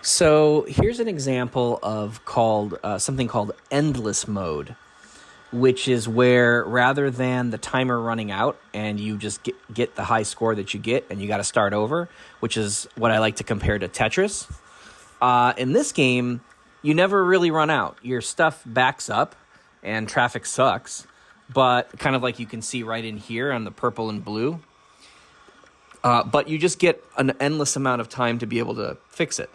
So here's an example of something called endless mode, which is where rather than the timer running out and you just get the high score that you get and you got to start over, which is what I like to compare to Tetris. In this game, you never really run out. Your stuff backs up and traffic sucks, but kind of like you can see right in here on the purple and blue. But you just get an endless amount of time to be able to fix it.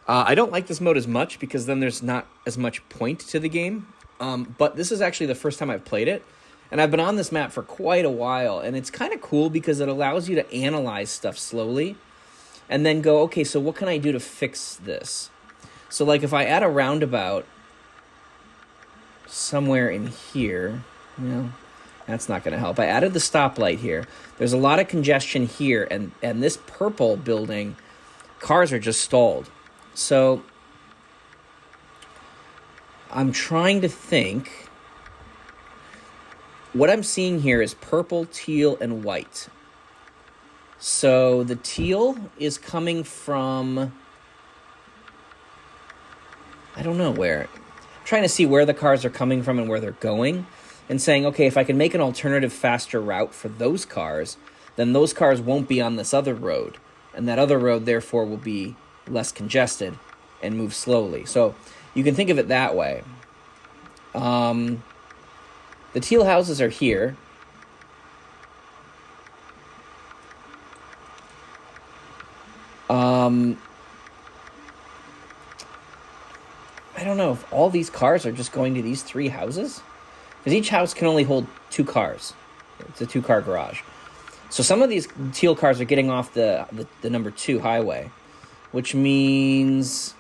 I don't like this mode as much because then there's not as much point to the game. But this is actually the first time I've played it. And I've been on this map for quite a while. And it's kind of cool because it allows you to analyze stuff slowly. And then go, okay, so what can I do to fix this? So like if I add a roundabout somewhere in here, that's not going to help. I added the stoplight here. There's a lot of congestion here. And this purple building, cars are just stalled. So I'm trying to think. What I'm seeing here is purple, teal, and white. So the teal is coming from, I don't know where. I'm trying to see where the cars are coming from and where they're going. And saying, okay, if I can make an alternative faster route for those cars, then those cars won't be on this other road. And that other road, therefore, will be less congested and move slowly. So you can think of it that way. The teal houses are here. I don't know if all these cars are just going to these three houses. Because each house can only hold 2 cars. It's a 2-car garage. So some of these teal cars are getting off the number 2 highway, which means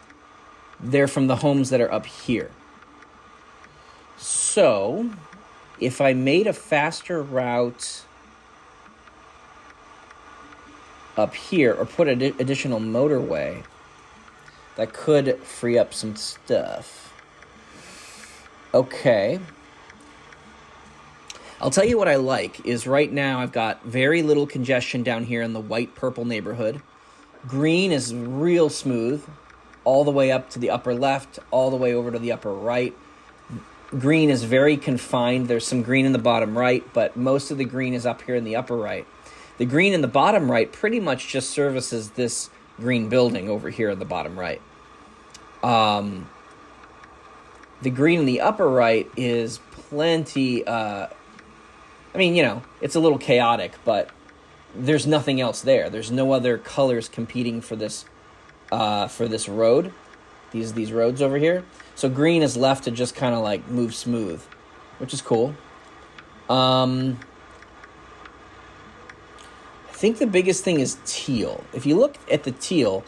they're from the homes that are up here. So if I made a faster route up here or put an additional motorway, that could free up some stuff. Okay. I'll tell you what I like is right now I've got very little congestion down here in the white-purple neighborhood. Green is real smooth, all the way up to the upper left, all the way over to the upper right. Green is very confined. There's some green in the bottom right, but most of the green is up here in the upper right. The green in the bottom right pretty much just services this green building over here in the bottom right. The green in the upper right is plenty... it's a little chaotic, but there's nothing else there. There's no other colors competing for this road, these roads over here. So green is left to just kind of like move smooth, which is cool. I think the biggest thing is teal. If you look at the teal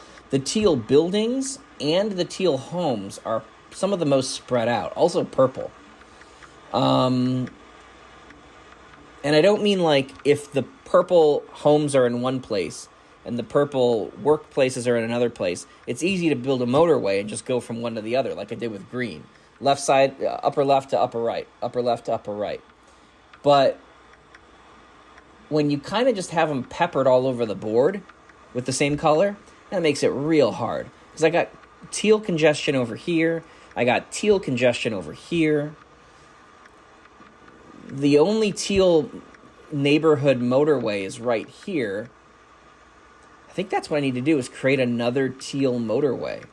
buildings and the teal homes are some of the most spread out. Also purple. And I don't mean like if the purple homes are in one place and the purple workplaces are in another place, it's easy to build a motorway and just go from one to the other like I did with green. Left side, upper left to upper right, upper left to upper right. But when you kind of just have them peppered all over the board with the same color, that makes it real hard. Because I got teal congestion over here. I got teal congestion over here. The only teal neighborhood motorway is right here. I think that's what I need to do is create another teal motorway.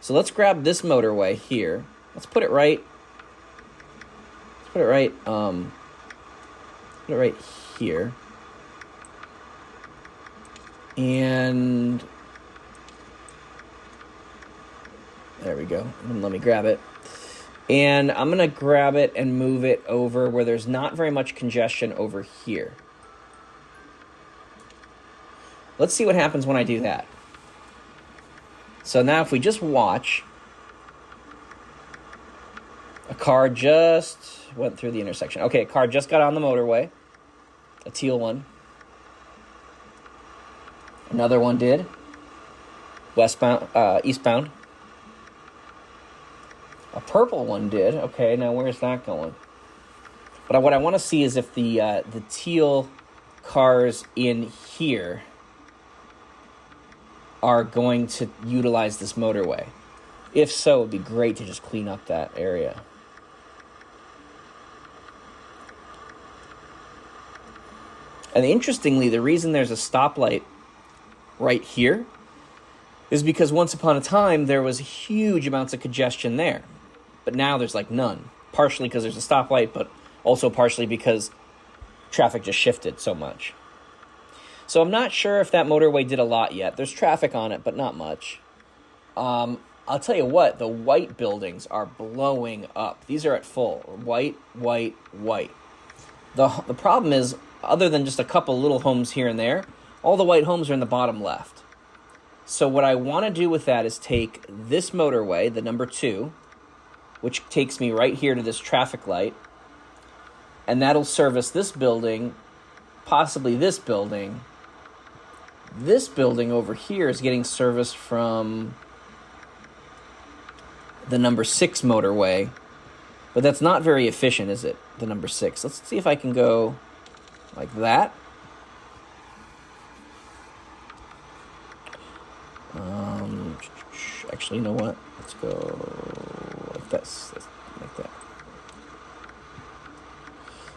So let's grab this motorway here. Let's put it right here. And there we go. Let me grab it. And I'm going to grab it and move it over where there's not very much congestion over here. Let's see what happens when I do that. So now if we just watch, a car just went through the intersection. Okay, a car just got on the motorway, a teal one. Another one did, eastbound. A purple one did. Okay, now where's that going? But what I want to see is if the teal cars in here are going to utilize this motorway. If so, it'd be great to just clean up that area. And interestingly, the reason there's a stoplight right here is because once upon a time, there was huge amounts of congestion there. But now there's like none. Partially because there's a stoplight, but also partially because traffic just shifted so much. So I'm not sure if that motorway did a lot yet. There's traffic on it, but not much. I'll tell you what, the white buildings are blowing up. These are at full. White, white, white. The problem is, other than just a couple little homes here and there, all the white homes are in the bottom left. So what I want to do with that is take this motorway, the number 2, which takes me right here to this traffic light, and that'll service this building, possibly this building. This building over here is getting serviced from the number 6 motorway, but that's not very efficient, is it? The number 6. Let's see if I can go like that. Actually, you know what? Let's go like this. Like that.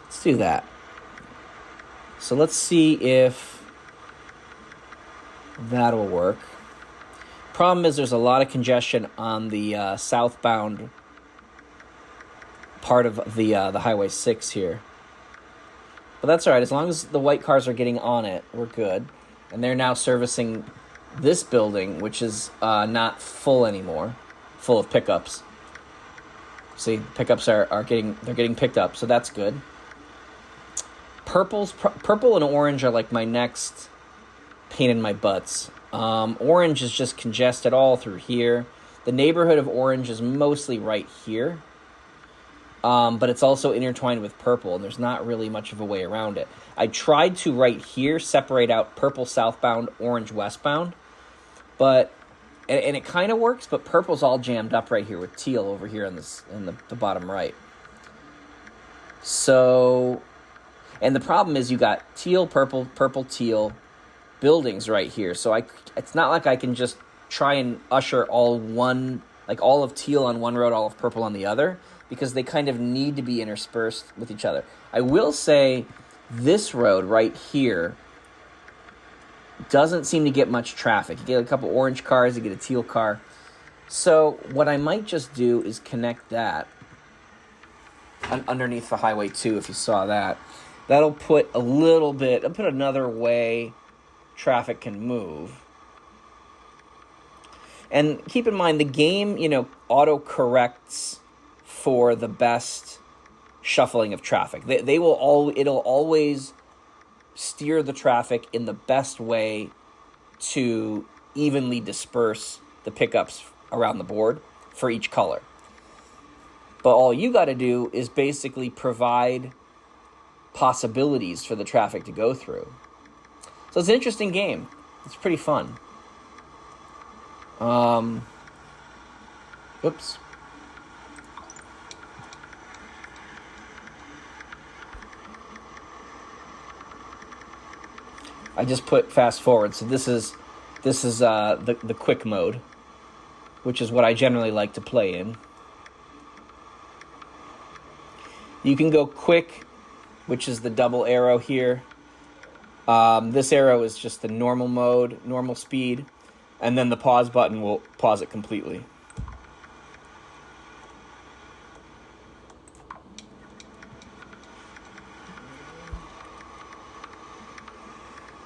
Let's do that. So let's see if that'll work. Problem is there's a lot of congestion on the southbound part of the Highway 6 here. But that's all right. As long as the white cars are getting on it, we're good. And they're now servicing this building, which is not full anymore, full of pickups. See, pickups are getting picked up, so that's good. Purple and orange are like my next pain in my butts. Orange is just congested all through here. The neighborhood of orange is mostly right here. But it's also intertwined with purple, and there's not really much of a way around it. I tried to right here separate out purple southbound, orange westbound, but and it kind of works, but purple's all jammed up right here with teal over here in the bottom right. So, and the problem is you got teal, purple, purple, teal buildings right here. So it's not like I can just try and usher all of teal on one road, all of purple on the other, because they kind of need to be interspersed with each other. I will say this road right here doesn't seem to get much traffic. You get a couple orange cars, you get a teal car. So what I might just do is connect that underneath the Highway 2, if you saw that. That'll put another way traffic can move. And keep in mind, the game, auto-corrects for the best shuffling of traffic. It'll always steer the traffic in the best way to evenly disperse the pickups around the board for each color. But all you got to do is basically provide possibilities for the traffic to go through. So it's an interesting game. It's pretty fun. Oops. I just put fast forward. So this is the quick mode, which is what I generally like to play in. You can go quick, which is the double arrow here. This arrow is just the normal mode, normal speed, and then the pause button will pause it completely.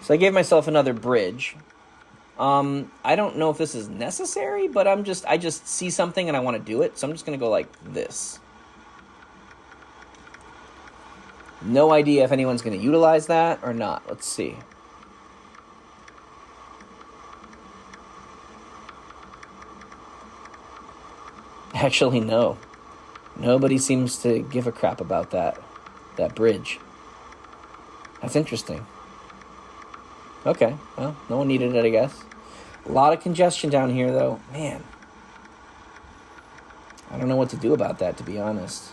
So I gave myself another bridge. I don't know if this is necessary, but I just see something and I want to do it, so I'm just going to go like this. No idea if anyone's going to utilize that or not. Let's see. Actually, no. Nobody seems to give a crap about that bridge. That's interesting. Okay, well, no one needed it, I guess. A lot of congestion down here, though. Man. I don't know what to do about that, to be honest.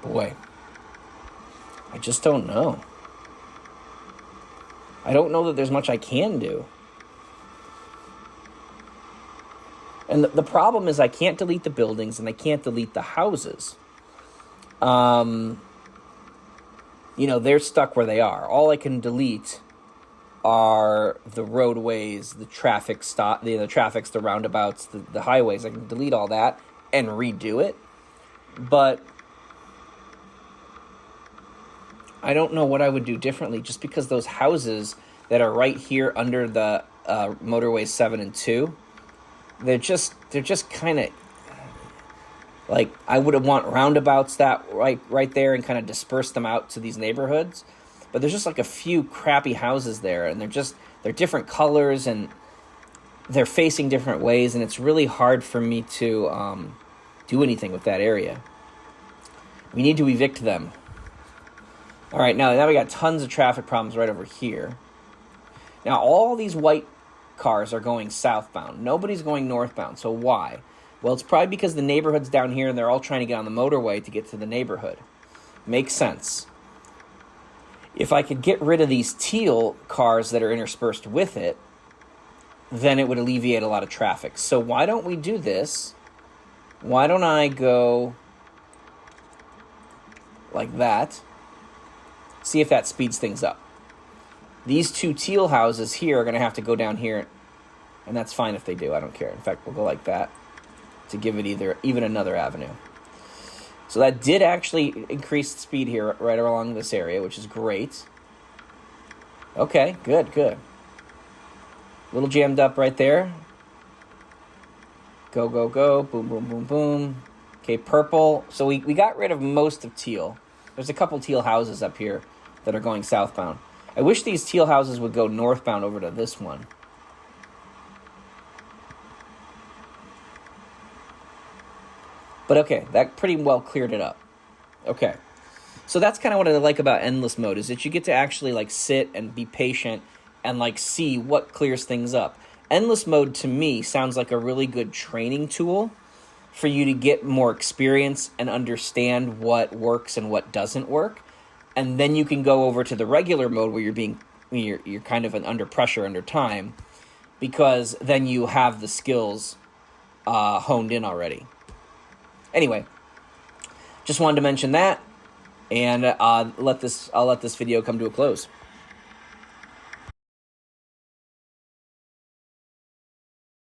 Boy, I just don't know. I don't know that there's much I can do. And the problem is I can't delete the buildings and I can't delete the houses. You know, they're stuck where they are. All I can delete are the roadways, the traffic stop, the traffics, the roundabouts, the highways. I can delete all that and redo it. But I don't know what I would do differently, just because those houses that are right here under the Motorways 7 and 2, they're just kind of like, I would want roundabouts that right there and kind of disperse them out to these neighborhoods. But there's just like a few crappy houses there, and they're different colors and they're facing different ways, and it's really hard for me to do anything with that area. We need to evict them. All right, now we got tons of traffic problems right over here. Now all these white cars are going southbound. Nobody's going northbound. So why? Well, it's probably because the neighborhood's down here and they're all trying to get on the motorway to get to the neighborhood. Makes sense. If I could get rid of these teal cars that are interspersed with it, then it would alleviate a lot of traffic. So why don't we do this? Why don't I go like that? See if that speeds things up. These two teal houses here are going to have to go down here, and that's fine if they do. I don't care. In fact, we'll go like that to give it even another avenue. So that did actually increase the speed here right along this area, which is great. Okay, good. A little jammed up right there. Go. Boom. Okay, purple. So we got rid of most of teal. There's a couple teal houses up here that are going southbound. I wish these teal houses would go northbound over to this one. But okay, that pretty well cleared it up. Okay. So that's kind of what I like about endless mode, is that you get to actually like sit and be patient and like see what clears things up. Endless mode to me sounds like a really good training tool for you to get more experience and understand what works and what doesn't work. And then you can go over to the regular mode where you're kind of under pressure under time, because then you have the skills honed in already. Anyway, just wanted to mention that, and I'll let this video come to a close.